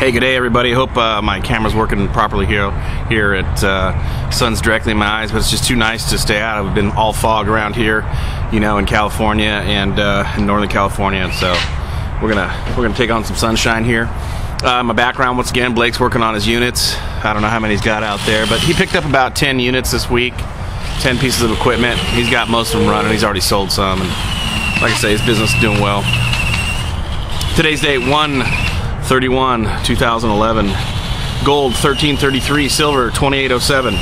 Hey, good day, everybody. Hope my camera's working properly here at sun's directly in my eyes, but it's just too nice to stay out. I've been all fog around here, you know, in California and in Northern California, and so we're gonna take on some sunshine here. My background, once again, Blake's working on his units. I don't know how many he's got out there, but he picked up about 10 units this week, 10 pieces of equipment. He's got most of them running. He's already sold some, and like I say, his business is doing well. Today's date 1/31/2011. Gold 1333, silver 2807.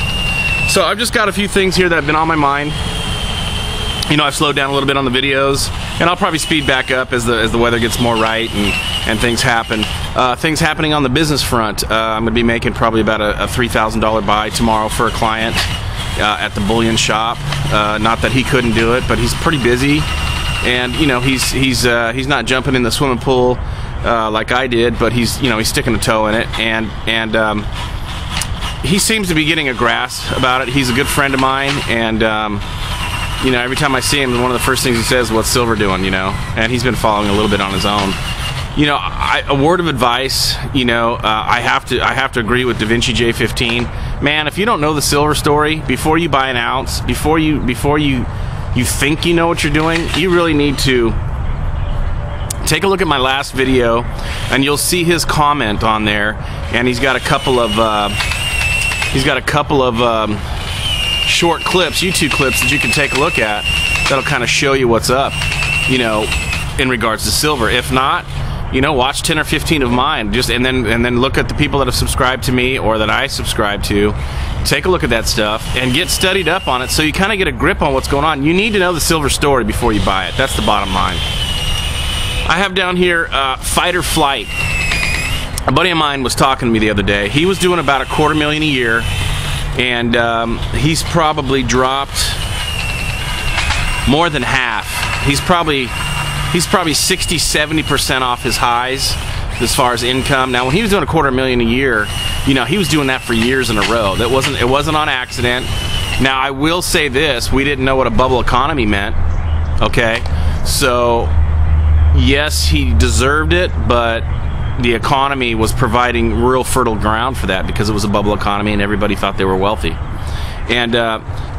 So I've just got a few things here that have been on my mind. You know, I've slowed down a little bit on the videos, and I'll probably speed back up as the weather gets more right and things happen. Things happening on the business front. I'm going to be making probably about a $3,000 buy tomorrow for a client at the bullion shop. Not that he couldn't do it, but he's pretty busy, and you know he's not jumping in the swimming pool like I did, but he's sticking a toe in it, and he seems to be getting a grasp about it. He's a good friend of mine, and you know, every time I see him, one of the first things he says is, "What's Silver doing?" You know, and he's been following a little bit on his own. You know, a word of advice. You know, I have to agree with Da Vinci J15. Man, if you don't know the silver story before you buy an ounce, before you think you know what you're doing, you really need to take a look at my last video, and you'll see his comment on there. And he's got a couple of short clips, YouTube clips that you can take a look at. That'll kind of show you what's up, you know, in regards to silver. If not, you know, watch 10 or 15 of mine. And then look at the people that have subscribed to me or that I subscribe to. Take a look at that stuff and get studied up on it, so you kind of get a grip on what's going on. You need to know the silver story before you buy it. That's the bottom line. I have down here Fight or Flight. A buddy of mine was talking to me the other day. He was doing about $250,000 a year, and he's probably dropped more than half. He's probably 60-70% off his highs as far as income. Now, when he was doing $250,000 a year, you know, he was doing that for years in a row. It wasn't on accident. Now, I will say this: we didn't know what a bubble economy meant. Okay, so yes, he deserved it, but the economy was providing real fertile ground for that, because it was a bubble economy and everybody thought they were wealthy. And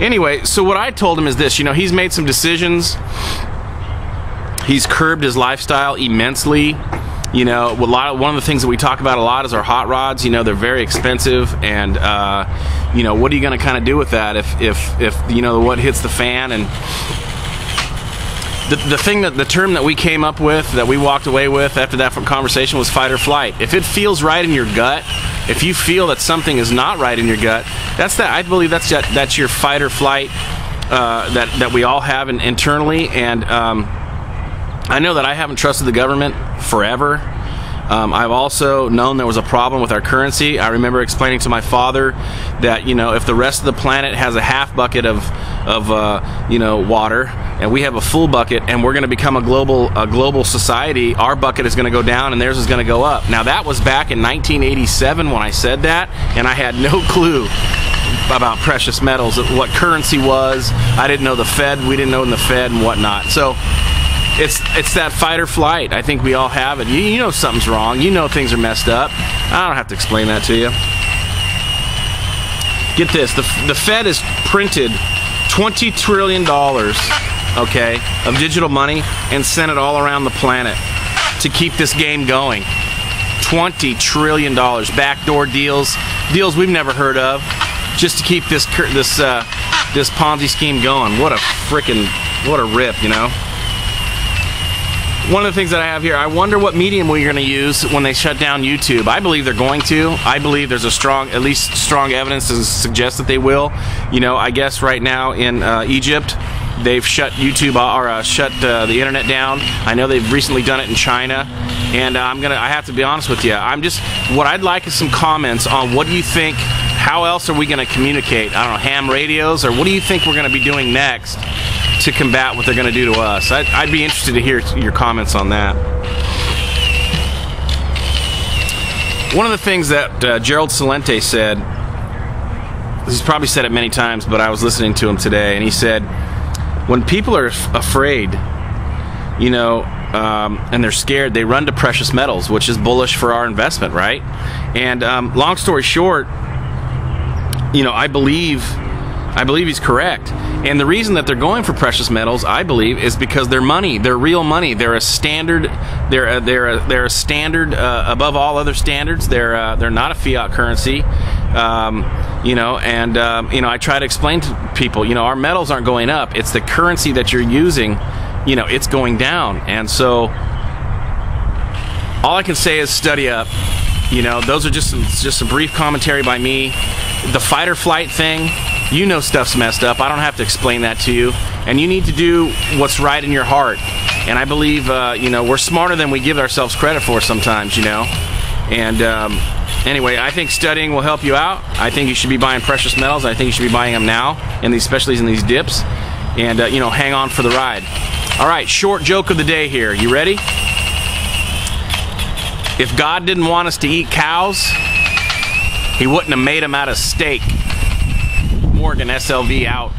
anyway, so what I told him is this: you know, he's made some decisions. He's curbed his lifestyle immensely. You know, one of the things that we talk about a lot is our hot rods. You know, they're very expensive, and you know, what are you going to kind of do with that if you know what hits the fan? And the term that we came up with, that we walked away with after that conversation, was fight or flight. If it feels right in your gut, if you feel that something is not right in your gut, I believe that's your fight or flight that we all have internally. And I know that I haven't trusted the government forever. I've also known there was a problem with our currency. I remember explaining to my father that, you know, if the rest of the planet has a half bucket of you know, water, and we have a full bucket, and we're going to become a global society, our bucket is going to go down and theirs is going to go up. Now, that was back in 1987 when I said that, and I had no clue about precious metals, what currency was. I didn't know the Fed. We didn't know the Fed and whatnot. So it's that fight or flight. I think we all have it. You know something's wrong. You know things are messed up. I don't have to explain that to you. Get this: the Fed has printed $20 trillion, okay, of digital money, and sent it all around the planet to keep this game going. $20 trillion, backdoor deals we've never heard of, just to keep this Ponzi scheme going. What a rip, you know. One of the things that I have here, I wonder what medium we're going to use when they shut down YouTube. I believe they're going to. I believe there's at least strong evidence to suggest that they will. You know, I guess right now in Egypt, they've shut YouTube or shut the internet down. I know they've recently done it in China, and I have to be honest with you. What I'd like is some comments on what do you think. How else are we going to communicate? I don't know, ham radios, or what do you think we're going to be doing next to combat what they're going to do to us? I'd be interested to hear your comments on that. One of the things that Gerald Celente said, he's probably said it many times, but I was listening to him today, and he said, when people are afraid, you know, and they're scared, they run to precious metals, which is bullish for our investment, right? And long story short, you know, I believe he's correct. And the reason that they're going for precious metals, I believe, is because they're money. They're real money. They're a standard. They're a standard above all other standards. They're not a fiat currency. You know, and you know, I try to explain to people, you know, our metals aren't going up. It's the currency that you're using. You know, it's going down. And so, all I can say is study up. You know, those are just some brief commentary by me. The fight or flight thing, you know, stuff's messed up. I don't have to explain that to you. And you need to do what's right in your heart. And I believe, you know, we're smarter than we give ourselves credit for sometimes, you know. And anyway, I think studying will help you out. I think you should be buying precious metals. I think you should be buying them now, especially in these dips. And, you know, hang on for the ride. All right, short joke of the day here. You ready? If God didn't want us to eat cows, he wouldn't have made them out of steak. Morgan, SLV out.